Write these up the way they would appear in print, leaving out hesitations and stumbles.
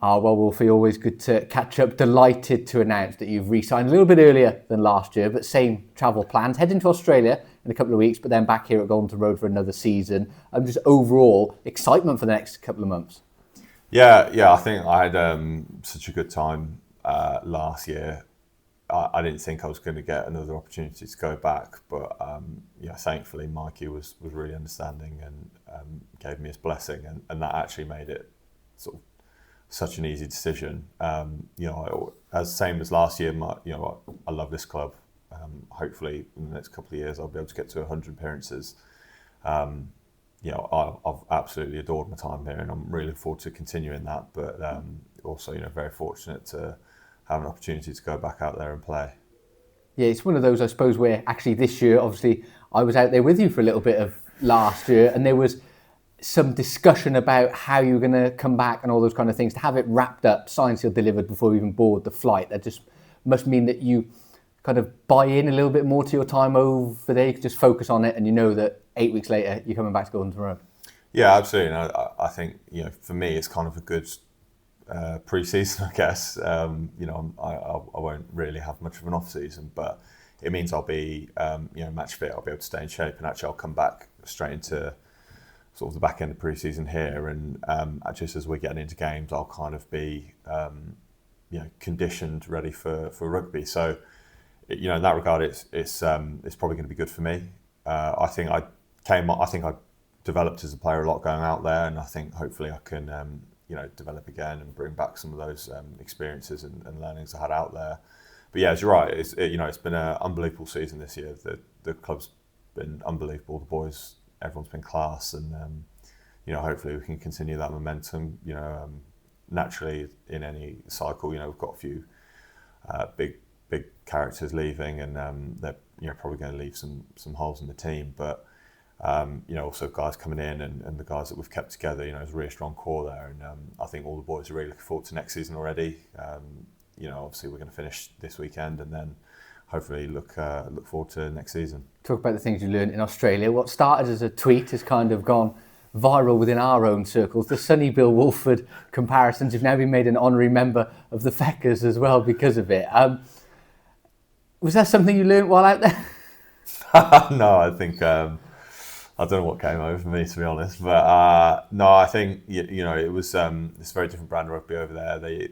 Well, Wolfie, always good to catch up. Delighted to announce that you've re-signed a little bit earlier than last year, but same travel plans. Heading to Australia in a couple of weeks, but then back here at Golden Road for another season. Just overall excitement for the next couple of months. Yeah. I think I had such a good time last year. I didn't think I was going to get another opportunity to go back, but thankfully Mikey was really understanding and gave me his blessing, and that actually made it sort of such an easy decision. As same as last year, I love this club. Hopefully in the next couple of years I'll be able to get to 100 appearances. I've absolutely adored my time here, and I'm really looking forward to continuing that. But also, very fortunate to have an opportunity to go back out there and play. Yeah, it's one of those, I suppose, where actually this year, obviously, I was out there with you for a little bit of last year, and there was some discussion about how you were going to come back and all those kind of things. To have it wrapped up, signed, sealed, delivered before we even board the flight, that just must mean that you kind of buy in a little bit more to your time over there. You can just focus on it, and you know that 8 weeks later you're coming back to Golden Road. Yeah, absolutely. And I think for me it's kind of a good pre-season, I guess. I won't really have much of an off-season, but it means I'll be match fit. I'll be able to stay in shape, and actually I'll come back straight into sort of the back end of pre-season here, and just as we're getting into games, I'll kind of be conditioned, ready for rugby. So in that regard, it's probably going to be good for me. I think I developed as a player a lot going out there, and I think hopefully I can develop again and bring back some of those experiences and learnings I had out there. But yeah, as you're right, it's been an unbelievable season this year. The club's been unbelievable. The boys, everyone's been class, and hopefully we can continue that momentum. Naturally in any cycle, we've got a few big characters leaving, and they're probably going to leave some holes in the team. But also guys coming in and the guys that we've kept together, there's a really strong core there, and I think all the boys are really looking forward to next season already. Obviously we're going to finish this weekend, and then hopefully look forward to next season. Talk about the things you learned in Australia. What started as a tweet has kind of gone viral within our own circles. The Sonny Bill Woolford comparisons have now been made an honorary member of the Feckers as well because of it. Was that something you learned while out there? No, I think I don't know what came over me, to be honest. But no, I think it was it's a very different brand of rugby over there.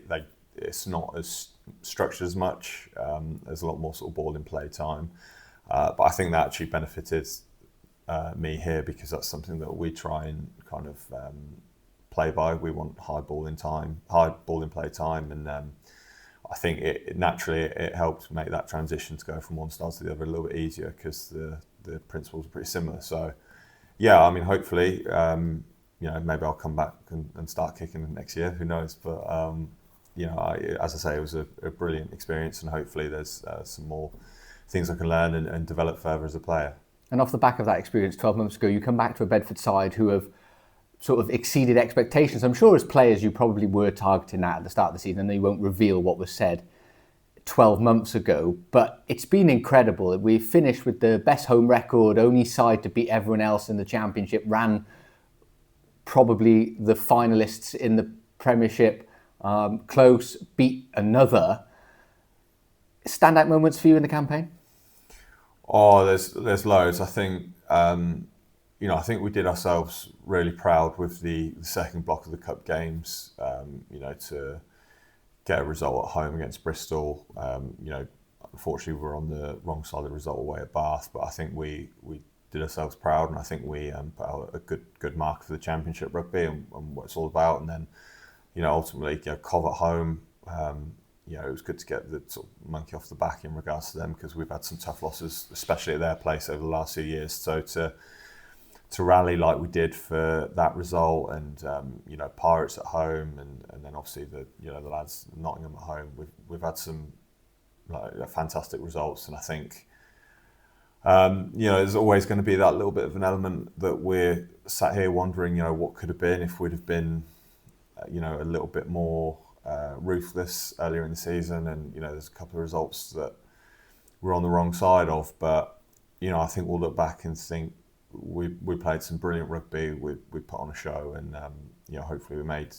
It's not as structured as much. There's a lot more sort of ball in play time. But I think that actually benefited me here, because that's something that we try and kind of play by. We want high ball in play time, and I think it naturally helped make that transition to go from one style to the other a little bit easier, because the principles are pretty similar. So yeah, I mean, hopefully maybe I'll come back and start kicking next year. Who knows? But as I say, it was a brilliant experience, and hopefully there's some more things I can learn and develop further as a player. And off the back of that experience 12 months ago, you come back to a Bedford side who have sort of exceeded expectations. I'm sure as players you probably were targeting that at the start of the season. I know you won't reveal what was said 12 months ago, but it's been incredible. We finished with the best home record, only side to beat everyone else in the championship, ran probably the finalists in the Premiership, close, beat another. Standout moments for you in the campaign? Oh, there's loads. I think I think we did ourselves really proud with the second block of the cup games. To get a result at home against Bristol. Unfortunately we were on the wrong side of the result away at Bath, but I think we did ourselves proud, and I think we put out a good mark for the Championship rugby and what it's all about. And then ultimately Cov at home. It was good to get the sort of monkey off the back in regards to them, because we've had some tough losses, especially at their place over the last few years. So to rally like we did for that result, and Pirates at home, and then obviously the lads Nottingham at home, we've had some fantastic results, and I think there's always going to be that little bit of an element that we're sat here wondering what could have been if we'd have been a little bit more ruthless earlier in the season, and there's a couple of results that we're on the wrong side of, but I think we'll look back and think we played some brilliant rugby, we put on a show, and hopefully we made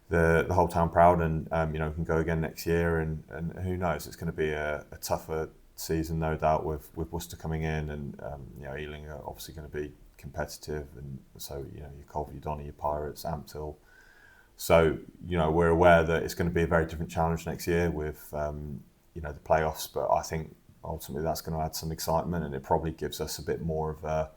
the whole town proud, and you know, we can go again next year, and who knows, it's going to be a tougher season, no doubt, with Worcester coming in, and you know, Ealing are obviously going to be competitive, and so, you know, your Colby, your Donny, your Pirates, Amptill. So, you know, we're aware that it's going to be a very different challenge next year with you know, the playoffs, but I think ultimately that's going to add some excitement, and it probably gives us a bit more of a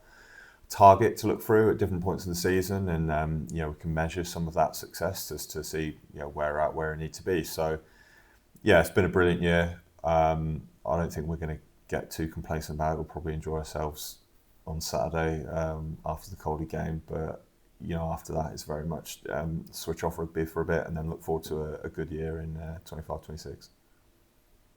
target to look through at different points in the season, and you know, we can measure some of that success just to see, you know, where we need to be. So yeah, it's been a brilliant year. I don't think we're going to get too complacent about it. We'll probably enjoy ourselves on Saturday after the Coldy game, but you know, after that it's very much switch off rugby for a bit and then look forward to a good year in 25-26.